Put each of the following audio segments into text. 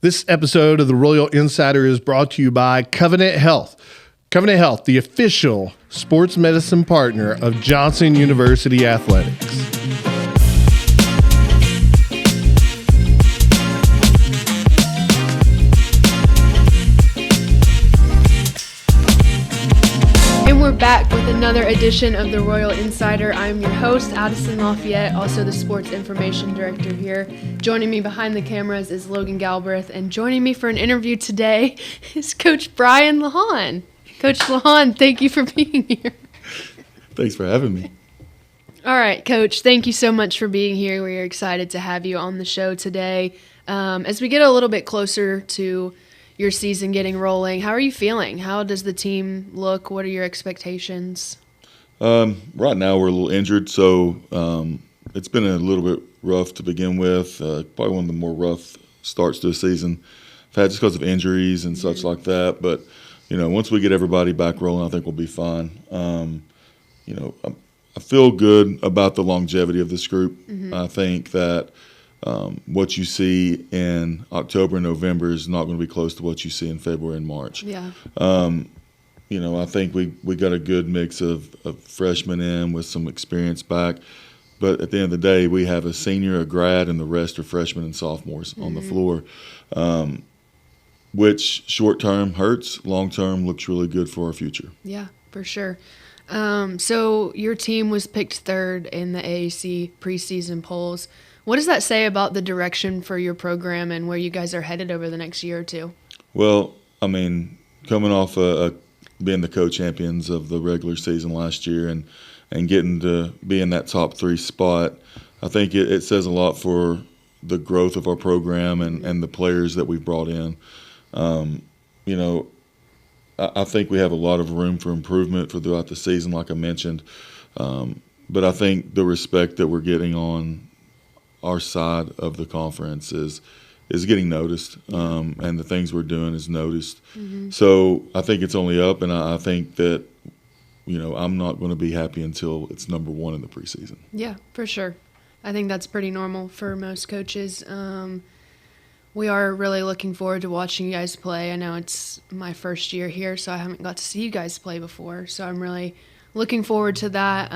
This episode of the Royal Insider is brought to you by Covenant Health. Covenant Health, the official sports medicine partner of Johnson University Athletics. We're back with another edition of the Royal Insider. I'm your host, Addison Lafayette, also the Sports Information Director here. Joining me behind the cameras is Logan Galbraith, and joining me for an interview today is Coach Bryon Lawhon. Coach Lawhon, thank you for being here. Thanks for having me. All right, Coach, thank you so much for being here. We are excited to have you on the show today. As we get a little bit closer to your season getting rolling, how are you feeling? How does the team look? What are your expectations? Right now we're a little injured, so it's been a little bit rough to begin with. Probably one of the more rough starts to the season I've had just because of injuries and such like that. But, once we get everybody back rolling, I think we'll be fine. I feel good about the longevity of this group. I think that what you see in October and November is not going to be close to what you see in February and March. Yeah. I think we got a good mix of freshmen in with some experience back. But at the end of the day, we have a senior, a grad, and the rest are freshmen and sophomores on the floor, which short-term hurts, long-term looks really good for our future. Yeah, for sure. So your team was picked third in the AAC preseason polls. What does that say about the direction for your program and where you guys are headed over the next year or two? Well, coming off being the co-champions of the regular season last year and getting to be in that top 3 spot, I think it says a lot for the growth of our program and the players that we've brought in. I think we have a lot of room for improvement throughout the season, like I mentioned. But I think the respect that we're getting on our side of the conference is getting noticed, and the things we're doing is noticed. So I think it's only up, and I think that, I'm not going to be happy until it's number 1 in the preseason. Yeah, for sure. I think that's pretty normal for most coaches. We are really looking forward to watching you guys play. I know it's my first year here, so I haven't got to see you guys play before, so I'm really looking forward to that.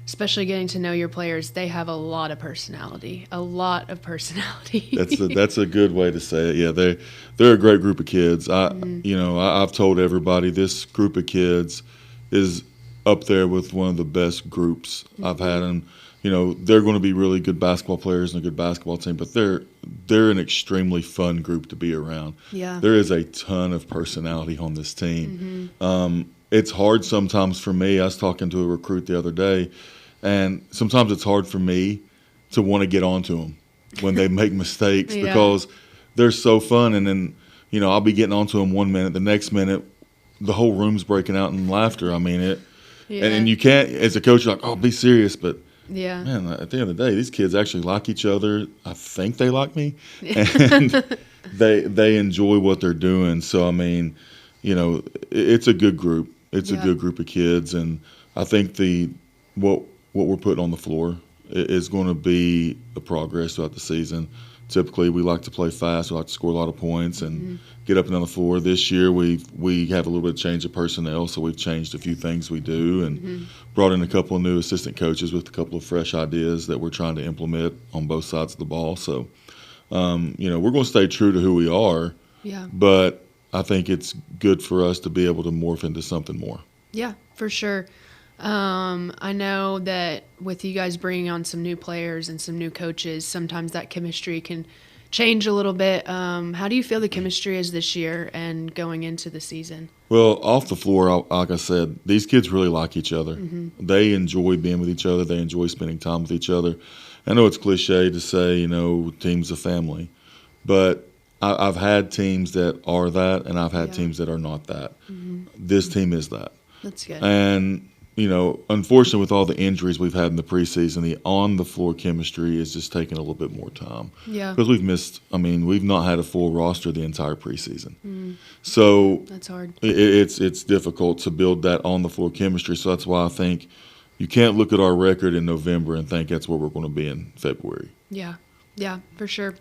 Especially getting to know your players. They have a lot of personality. That's a good way to say it. Yeah, they're a great group of kids. I've told everybody this group of kids is up there with one of the best groups I've had. And they're going to be really good basketball players and a good basketball team, but they're an extremely fun group to be around. Yeah, there is a ton of personality on this team. It's hard sometimes for me. I was talking to a recruit the other day, and sometimes it's hard for me to want to get onto them when they make mistakes because they're so fun. And then, I'll be getting onto them one minute, the next minute, the whole room's breaking out in laughter. And you can't, as a coach, you're like, oh, be serious. But, man, at the end of the day, these kids actually like each other. I think they like me. And they enjoy what they're doing. So, it's a good group. It's a good group of kids, and I think what we're putting on the floor is going to be a progress throughout the season. Typically, we like to play fast. We like to score a lot of points and get up and down the floor. This year, we have a little bit of change of personnel, so we've changed a few things we do and brought in a couple of new assistant coaches with a couple of fresh ideas that we're trying to implement on both sides of the ball. So, we're going to stay true to who we are, but I think it's good for us to be able to morph into something more. Yeah, for sure. I know that with you guys bringing on some new players and some new coaches, sometimes that chemistry can change a little bit. How do you feel the chemistry is this year and going into the season? Well, off the floor, like I said, these kids really like each other. They enjoy being with each other. They enjoy spending time with each other. I know it's cliche to say, team's a family, but I've had teams that are that, and I've had teams that are not that. This team is that. That's good. And, unfortunately, with all the injuries we've had in the preseason, the on-the-floor chemistry is just taking a little bit more time. Yeah. Because we've not had a full roster the entire preseason. So that's hard. It's difficult to build that on-the-floor chemistry. So that's why I think you can't look at our record in November and think that's where we're going to be in February. Yeah. Yeah, for sure.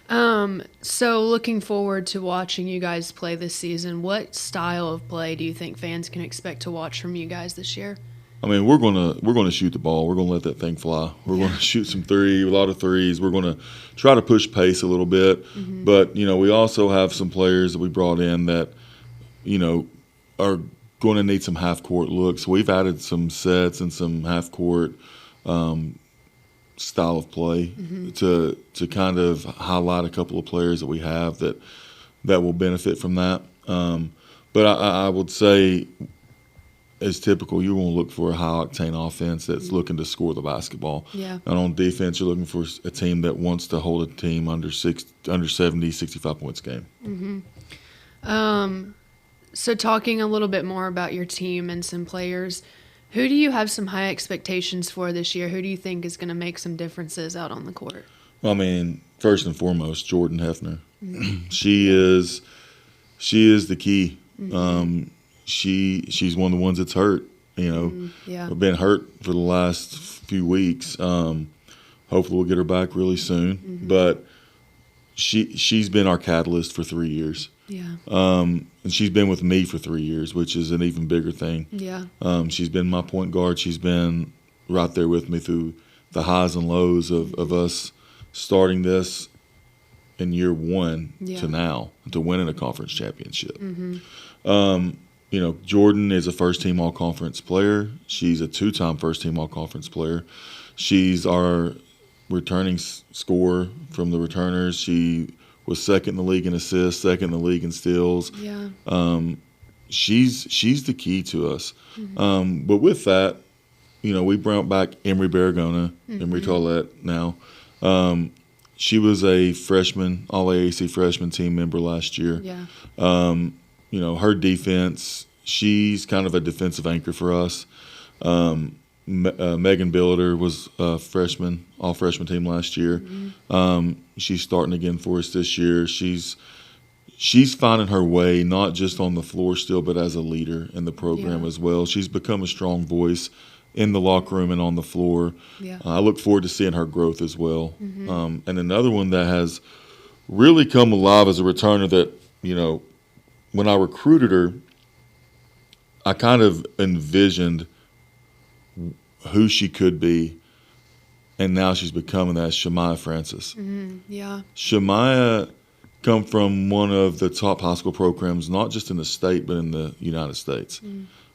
So looking forward to watching you guys play this season. What style of play do you think fans can expect to watch from you guys this year? I mean, we're gonna shoot the ball. We're gonna let that thing fly. We're gonna shoot a lot of threes. We're gonna try to push pace a little bit. But we also have some players that we brought in that are going to need some half court looks. We've added some sets and some half court style of play to kind of highlight a couple of players that we have that will benefit from that. But I would say, as typical, you want to look for a high-octane offense that's looking to score the basketball. Yeah. And on defense, you're looking for a team that wants to hold a team under 70, 65 points a game. So talking a little bit more about your team and some players, who do you have some high expectations for this year? Who do you think is going to make some differences out on the court? I mean, first and foremost, Jordan Heifner. She is the key. She's one of the ones that's hurt. Been hurt for the last few weeks. Hopefully, we'll get her back really soon. But she's been our catalyst for 3 years. Yeah. And she's been with me for 3 years, which is an even bigger thing. Yeah. She's been my point guard. She's been right there with me through the highs and lows of us starting this in year one to now, to winning a conference championship. Jordan is a first-team all-conference player. She's a two-time first-team all-conference player. She's our returning scorer from the returners. She was second in the league in assists, second in the league in steals. Yeah. She's the key to us. But with that, we brought back Emery Barragona, Emery Tollett now. She was a freshman, all-AAC freshman team member last year. Yeah. Her defense, she's kind of a defensive anchor for us. Megan Billiter was a freshman, all-freshman team last year. She's starting again for us this year. She's finding her way, not just on the floor still, but as a leader in the program as well. She's become a strong voice in the locker room and on the floor. Yeah. I look forward to seeing her growth as well. And another one that has really come alive as a returner that, when I recruited her, I kind of envisioned who she could be, and now she's becoming that. Shemaiah Francis. Yeah. Shemaiah come from one of the top high school programs, not just in the state, but in the United States.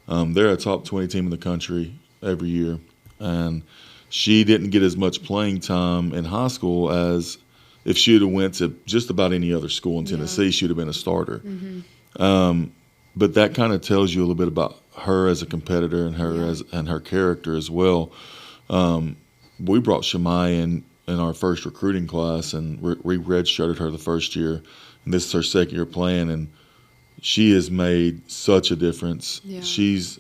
They're a top 20 team in the country every year, and she didn't get as much playing time in high school as if she would have went to just about any other school in Tennessee. She would have been a starter. But that kind of tells you a little bit about her as a competitor and her and her character as well. We brought Shemaiah in our first recruiting class, and we redshirted her the first year, and this is her second year playing, and she has made such a difference. Yeah. She's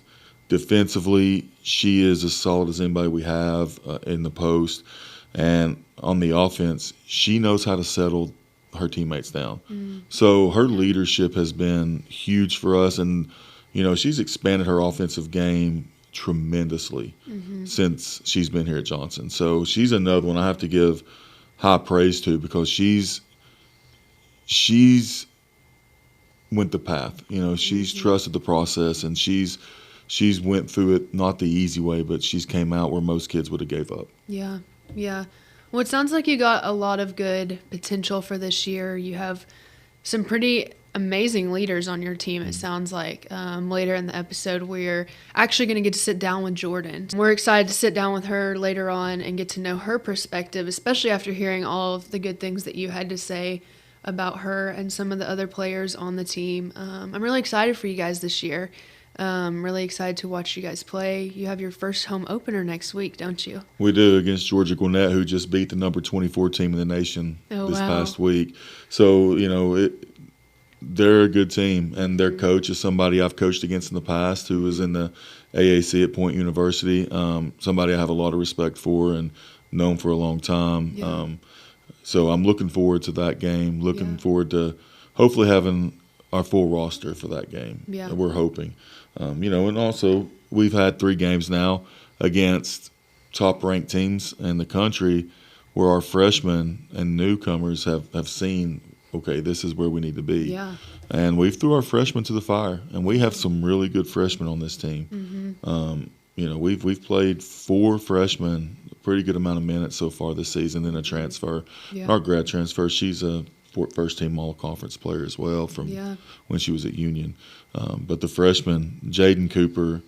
defensively, she is as solid as anybody we have in the post, and on the offense, she knows how to settle her teammates down. So her leadership has been huge for us, and she's expanded her offensive game tremendously since she's been here at Johnson. So she's another one I have to give high praise to, because she's went the path. She's trusted the process, and she's went through it not the easy way, but she's came out where most kids would have gave up. Yeah. Well, it sounds like you got a lot of good potential for this year. You have some pretty amazing leaders on your team, it sounds like. Later in the episode, we're actually going to get to sit down with Jordan. We're excited to sit down with her later on and get to know her perspective, especially after hearing all of the good things that you had to say about her and some of the other players on the team. I'm really excited for you guys this year. Really excited to watch you guys play. You have your first home opener next week, don't you? We do, against Georgia Gwinnett, who just beat the number 24 team in the nation this past week. So, they're a good team, and their coach is somebody I've coached against in the past, who was in the AAC at Point University, somebody I have a lot of respect for and known for a long time. Yeah. So I'm looking forward to that game, looking forward to hopefully having our full roster for that game. Yeah. We're hoping. And also we've had 3 games now against top-ranked teams in the country where our freshmen and newcomers have seen, okay, this is where we need to be. Yeah. And we've threw our freshmen to the fire, and we have some really good freshmen on this team. We've played 4 freshmen, a pretty good amount of minutes so far this season, then a transfer. Yeah. Our grad transfer, she's a first-team all-conference player as well from when she was at Union. But the freshman, Jaden Cooper,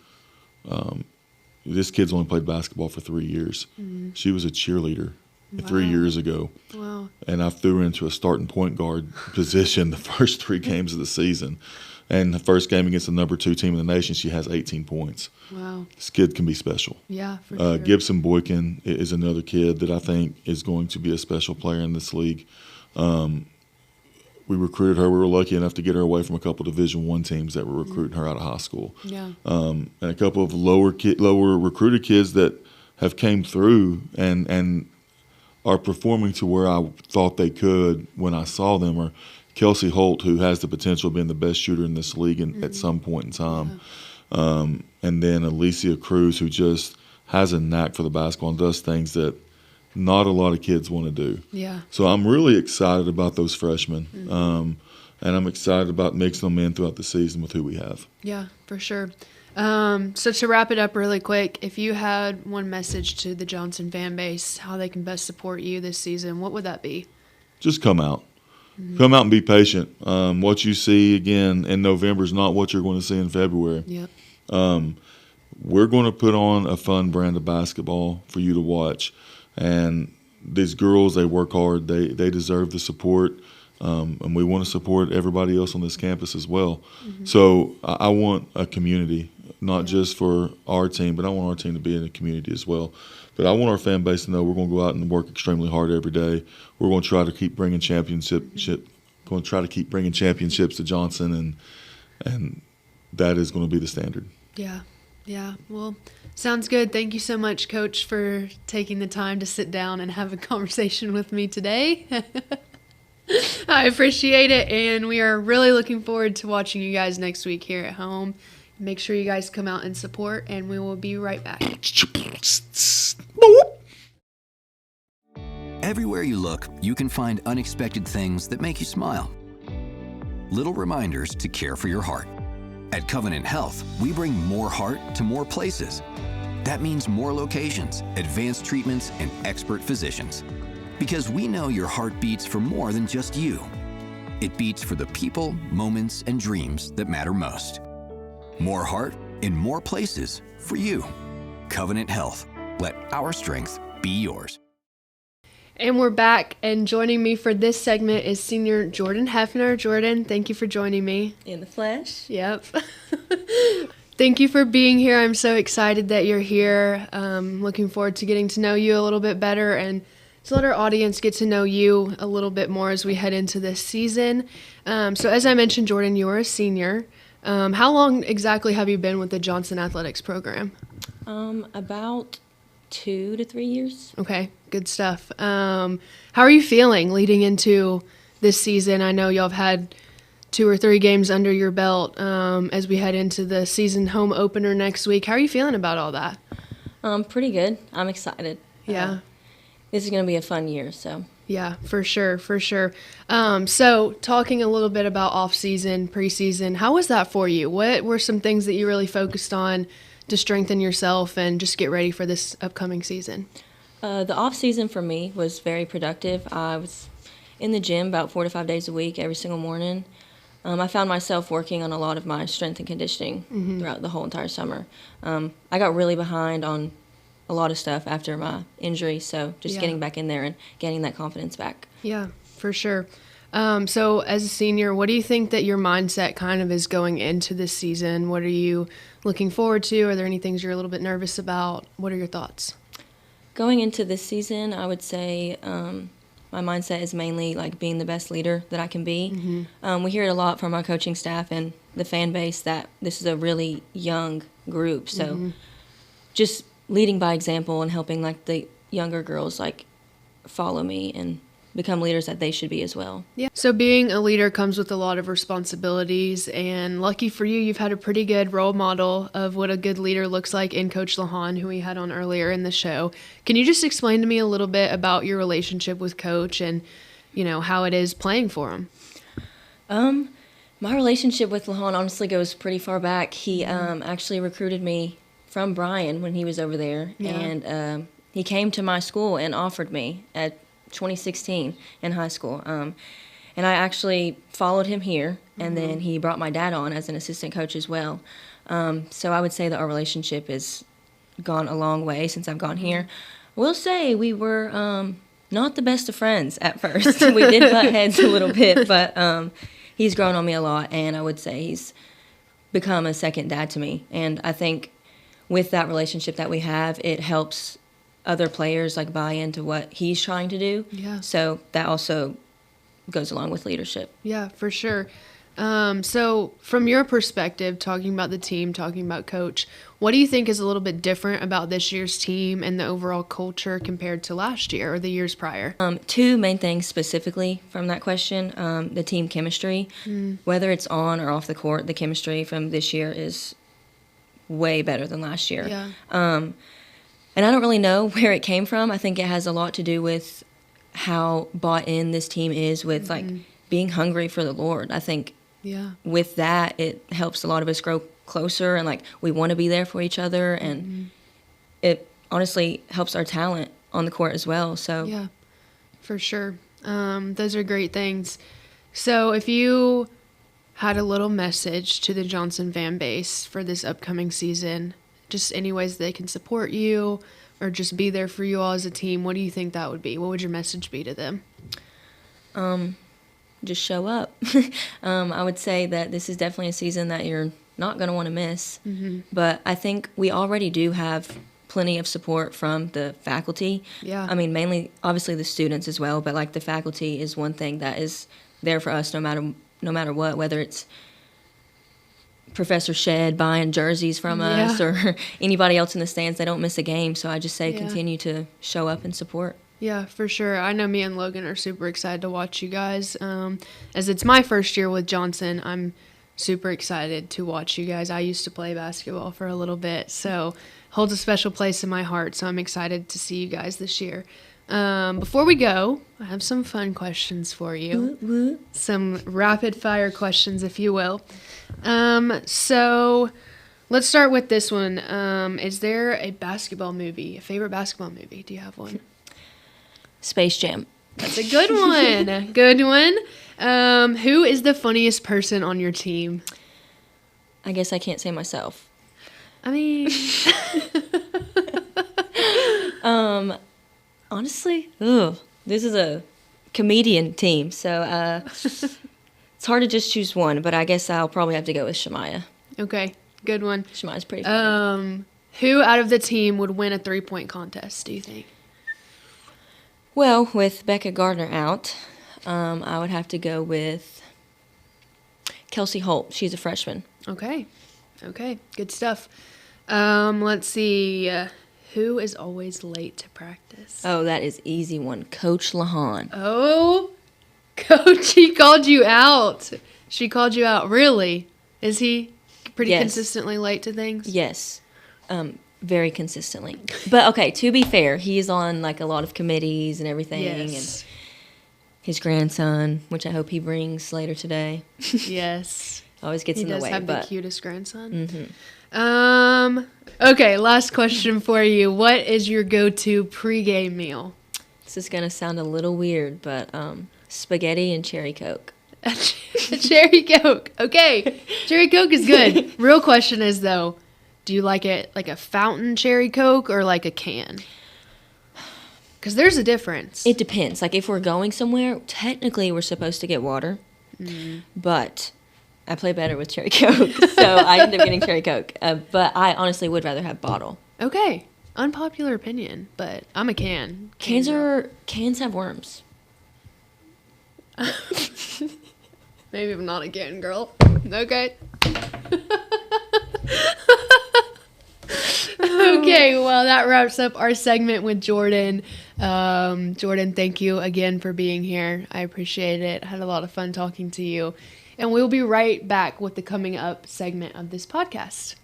this kid's only played basketball for 3 years. She was a cheerleader 3 years ago. Wow. And I threw her into a starting point guard position the first 3 games of the season. And the first game against the number 2 team in the nation, she has 18 points. Wow. This kid can be special. Yeah, for sure. Gibson Boykin is another kid that I think is going to be a special player in this league. We recruited her. We were lucky enough to get her away from a couple Division I teams that were recruiting her out of high school. Yeah. And a couple of lower recruited kids that have came through and are performing to where I thought they could when I saw them are Kelsey Holt, who has the potential of being the best shooter in this league at some point in time. And then Alicia Cruz, who just has a knack for the basketball and does things that not a lot of kids want to do. Yeah. So I'm really excited about those freshmen. And I'm excited about mixing them in throughout the season with who we have. Yeah, for sure. So to wrap it up really quick, if you had one message to the Johnson fan base, how they can best support you this season, what would that be? Just come out. Come out and be patient. What you see, again, in November is not what you're going to see in February. Yep. We're going to put on a fun brand of basketball for you to watch. And these girls, they work hard. They deserve the support. And we want to support everybody else on this campus as well. So I want a community, not just for our team, but I want our team to be in a community as well. But I want our fan base to know we're going to go out and work extremely hard every day. We're going to try to keep bringing championships to Johnson, and that is going to be the standard. Yeah. Yeah. Well, sounds good. Thank you so much, Coach, for taking the time to sit down and have a conversation with me today. I appreciate it, and we are really looking forward to watching you guys next week here at home. Make sure you guys come out and support, and we will be right back. Everywhere you look, you can find unexpected things that make you smile. Little reminders to care for your heart. At Covenant Health, we bring more heart to more places. That means more locations, advanced treatments, and expert physicians. Because we know your heart beats for more than just you. It beats for the people, moments, and dreams that matter most. More heart in more places for you. Covenant Health. Let our strength be yours. And we're back, and joining me for this segment is senior Jordan Heifner. Jordan, thank you for joining me. In the flesh. Yep. Thank you for being here. I'm so excited that you're here. Looking forward to getting to know you a little bit better and to let our audience get to know you a little bit more as we head into this season. So as I mentioned, Jordan, you are a senior. How long exactly have you been with the Johnson Athletics program? About 2 to 3 years. Okay, good stuff. How are you feeling leading into this season? I know y'all have had 2 or 3 games under your belt as we head into the season home opener next week. How are you feeling about all that? Pretty good. I'm excited. Yeah. This is going to be a fun year, so. Yeah, for sure, for sure. So talking a little bit about off-season, preseason, how was that for you? What were some things that you really focused on to strengthen yourself and just get ready for this upcoming season? The off-season for me was very productive. I was in the gym about 4 to 5 days a week, every single morning. I found myself working on a lot of my strength and conditioning throughout the whole entire summer. I got really behind on a lot of stuff after my injury, so just getting back in there and getting that confidence back. Yeah, for sure. So as a senior, what do you think that your mindset kind of is going into this season? What are you looking forward to? Are there any things you're a little bit nervous about? What are your thoughts? Going into this season, I would say my mindset is mainly like being the best leader that I can be. We hear it a lot from our coaching staff and the fan base that this is a really young group. So just leading by example and helping like the younger girls like follow me and become leaders that they should be as well. Yeah. So being a leader comes with a lot of responsibilities, and lucky for you, you've had a pretty good role model of what a good leader looks like in Coach Lawhon, who we had on earlier in the show. Can you just explain to me a little bit about your relationship with Coach and, how it is playing for him? My relationship with Lawhon honestly goes pretty far back. He actually recruited me from Bryon when he was over there, and he came to my school and offered me at 2016 in high school. And I actually followed him here, and then he brought my dad on as an assistant coach as well. So I would say that our relationship has gone a long way since I've gone here. We'll say we were not the best of friends at first. We did butt heads a little bit, but he's grown on me a lot, and I would say he's become a second dad to me. And I think with that relationship that we have, it helps other players buy into what he's trying to do. Yeah. So that also goes along with leadership. Yeah, for sure. So from your perspective, talking about the team, talking about Coach, what do you think is a little bit different about this year's team and the overall culture compared to last year or the years prior? Two main things specifically from that question. The team chemistry, whether it's on or off the court, the chemistry from this year is way better than last year. Yeah. And I don't really know where it came from. I think it has a lot to do with how bought in this team is with being hungry for the Lord. I think with that, it helps a lot of us grow closer and we want to be there for each other, and it honestly helps our talent on the court as well. So yeah, for sure. Those are great things. So if you had a little message to the Johnson fan base for this upcoming season, just any ways they can support you or just be there for you all as a team, what do you think that would be? What would your message be to them? Just show up. I would say that this is definitely a season that you're not going to want to miss. But I think we already do have plenty of support from the faculty. Yeah. I mean, mainly, obviously, the students as well, but the faculty is one thing that is there for us no matter what, whether it's Professor Shed buying jerseys from us or anybody else in the stands. They don't miss a game. So I just say continue to show up and support. Yeah, for sure. I know me and Logan are super excited to watch you guys. As it's my first year with Johnson, I'm super excited to watch you guys. I used to play basketball for a little bit, so holds a special place in my heart. So I'm excited to see you guys this year. Before we go, I have some fun questions for you. Some rapid fire questions, if you will. So let's start with this one. Is there a favorite basketball movie? Do you have one? Space Jam. That's a good one. Good one. Who is the funniest person on your team? I guess I can't say myself. I mean, honestly, this is a comedian team, so it's hard to just choose one, but I guess I'll probably have to go with Shemaya. okay, good one. Shemaya's pretty funny. Who out of the team would win a 3-point contest, do you think? Well, with Becca Gardner out, I would have to go with Kelsey Holt. She's a freshman. Okay, good stuff. Let's see. Who is always late to practice? Oh, that is easy one. Coach Lawhon. Oh, Coach, he called you out. She called you out. Really? Is he pretty consistently late to things? Yes. Very consistently. But, okay, to be fair, he's on, a lot of committees and everything. Yes. And his grandson, which I hope he brings later today. Yes. Always gets in the way. He does have the but cutest grandson. Okay, last question for you. What is your go-to pregame meal? This is going to sound a little weird, but spaghetti and cherry Coke. Cherry Coke. Okay, cherry Coke is good. Real question is, though, do you like it like a fountain cherry Coke or like a can? Because there's a difference. It depends. If we're going somewhere, technically we're supposed to get water, but I play better with cherry Coke, so I end up getting cherry Coke. But I honestly would rather have bottle. Okay, unpopular opinion, but I'm a can. Cans have worms. Maybe I'm not a can girl. Okay. Okay, well, that wraps up our segment with Jordan. Jordan, thank you again for being here. I appreciate it. I had a lot of fun talking to you. And we'll be right back with the coming up segment of this podcast.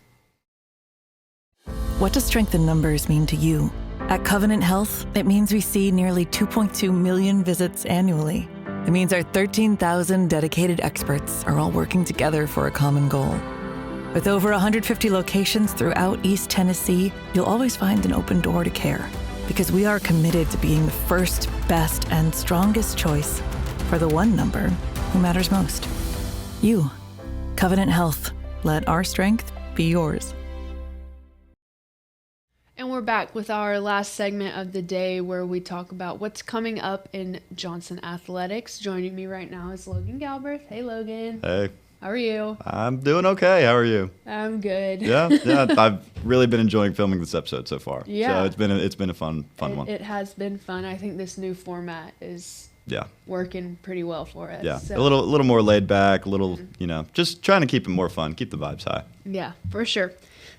What does strength in numbers mean to you? At Covenant Health, it means we see nearly 2.2 million visits annually. It means our 13,000 dedicated experts are all working together for a common goal. With over 150 locations throughout East Tennessee, you'll always find an open door to care, because we are committed to being the first, best, and strongest choice for the one number who matters most. You. Covenant Health. Let our strength be yours. And we're back with our last segment of the day where we talk about what's coming up in Johnson Athletics. Joining me right now is Logan Galbraith. Hey, Logan. Hey. How are you? I'm doing okay. How are you? I'm good. Yeah. I've really been enjoying filming this episode so far. Yeah. So it's been a fun one. It has been fun. I think this new format is working pretty well for us. Yeah. So. A little more laid back, just trying to keep it more fun, keep the vibes high. Yeah, for sure.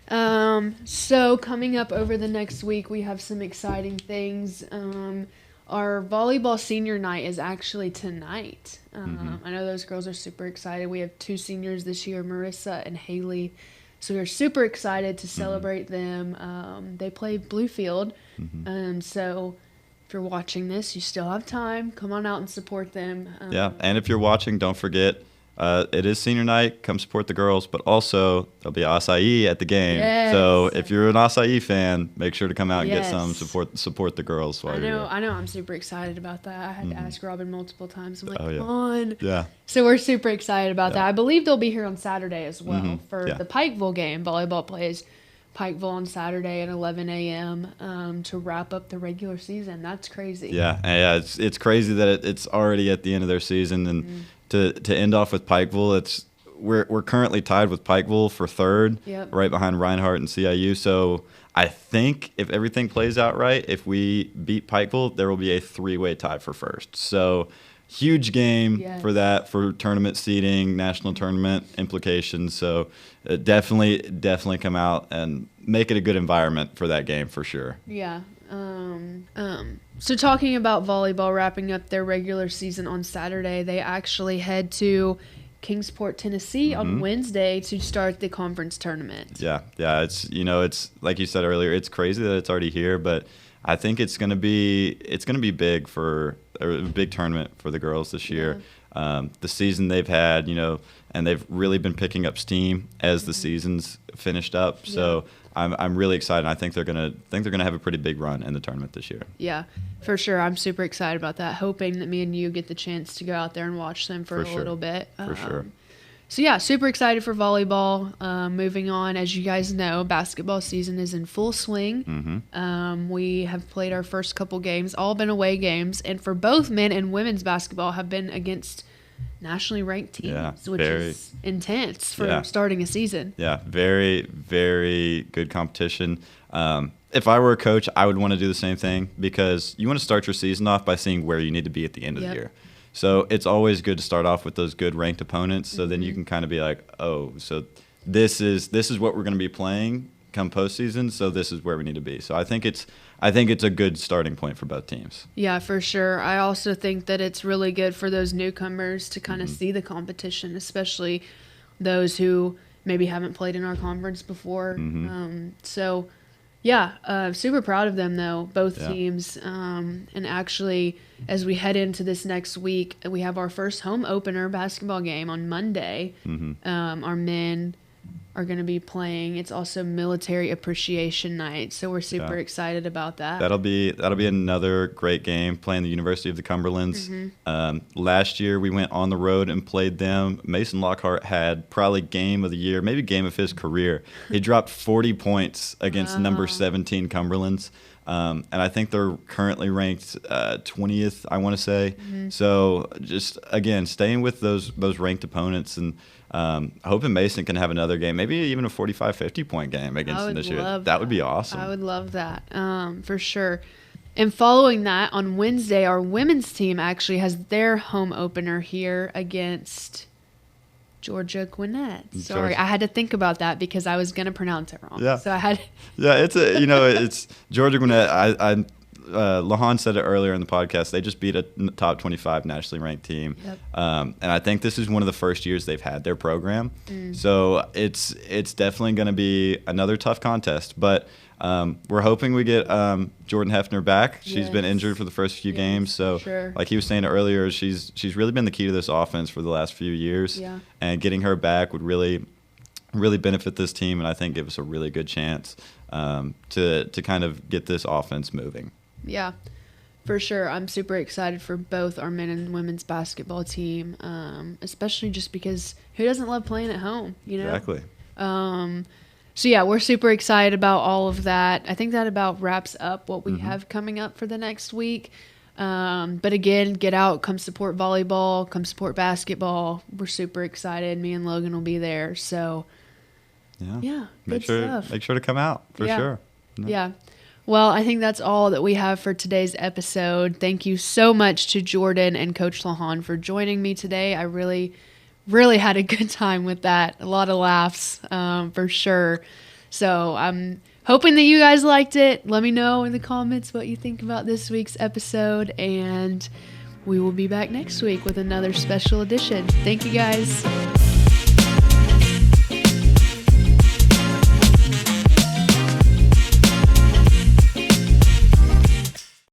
So coming up over the next week, we have some exciting things. Our volleyball senior night is actually tonight. I know those girls are super excited. We have 2 seniors this year, Marissa and Haley. So we're super excited to celebrate them. They play Bluefield. So if you're watching this, you still have time. Come on out and support them. And if you're watching, don't forget, it is senior night. Come support the girls, but also there'll be acai at the game. Yes. So if you're an acai fan, make sure to come out and get some support the girls while you're here. I know. I'm super excited about that. I had to ask Robin multiple times. I'm like, Oh, yeah. come on. Yeah. So we're super excited about that. I believe they'll be here on Saturday as well for the Pikeville game. Volleyball plays Pikeville on Saturday at 11 a.m. To wrap up the regular season. That's crazy. Yeah. It's crazy that it's already at the end of their season, and to end off with Pikeville, we're currently tied with Pikeville for third, right behind Reinhardt and CIU. So I think if everything plays out right, if we beat Pikeville, there will be a 3-way tie for first. So huge game for that, for tournament seeding, national tournament implications. So definitely come out and make it a good environment for that game for sure. Yeah. So talking about volleyball wrapping up their regular season on Saturday, they actually head to Kingsport, Tennessee on Wednesday to start the conference tournament. Yeah. It's like you said earlier, it's crazy that it's already here, but I think it's going to be big for a big tournament for the girls this year. The season they've had, and they've really been picking up steam as the season's finished up. So I'm really excited. I think they're gonna have a pretty big run in the tournament this year. Yeah, for sure. I'm super excited about that. Hoping that me and you get the chance to go out there and watch them for a little bit. For sure. So yeah, super excited for volleyball. Moving on, as you guys know, basketball season is in full swing. We have played our first couple games, all been away games, and for both men and women's basketball have been against nationally ranked teams, which is intense for starting a season. Yeah, very, very good competition. If I were a coach, I would want to do the same thing, because you want to start your season off by seeing where you need to be at the end of the year. So it's always good to start off with those good ranked opponents, so then you can kind of be like, oh, so this is what we're going to be playing come postseason, so this is where we need to be. So I think it's a good starting point for both teams. Yeah, for sure. I also think that it's really good for those newcomers to kind of see the competition, especially those who maybe haven't played in our conference before. So, yeah, super proud of them, though, both teams. And actually, as we head into this next week, we have our first home opener basketball game on Monday. Our men are going to be playing. It's also Military Appreciation Night, so we're super excited about that. That'll be another great game, playing the University of the Cumberlands. Last year we went on the road and played them. Mason Lockhart had probably game of the year, maybe game of his career. He dropped 40 points against number 17 Cumberlands. And I think they're currently ranked 20th, I want to say. So just, again, staying with those ranked opponents, and hoping Mason can have another game, maybe even a 45, 50-point game against them this year. That would be awesome. I would love that, for sure. And following that, on Wednesday, our women's team actually has their home opener here against Georgia Gwinnett. Sorry, I had to think about that because I was going to pronounce it wrong. Yeah. So I had. Yeah, it's Georgia Gwinnett. Lawhon said it earlier in the podcast. They just beat a top 25 nationally ranked team, Yep. And I think this is one of the first years they've had their program. So it's definitely going to be another tough contest. But we're hoping we get Jordan Heifner back. She's been Yes. injured for the first few games, so sure. like he was saying earlier, she's really been the key to this offense for the last few years. Yeah. And getting her back would really benefit this team, and I think give us a really good chance to kind of get this offense moving. Yeah, for sure. I'm super excited for both our men and women's basketball team, especially just because who doesn't love playing at home, you know? Exactly. So, yeah, we're super excited about all of that. I think that about wraps up what we have coming up for the next week. But again, get out, come support volleyball, come support basketball. We're super excited. Me and Logan will be there. So, yeah, Make good sure stuff. make sure to come out for Yeah. sure. Yeah. Well, I think that's all that we have for today's episode. Thank you so much to Jordan and Coach Lawhon for joining me today. I really had a good time with that. A lot of laughs, for sure. So I'm hoping that you guys liked it. Let me know in the comments what you think about this week's episode, and we will be back next week with another special edition. Thank you, guys.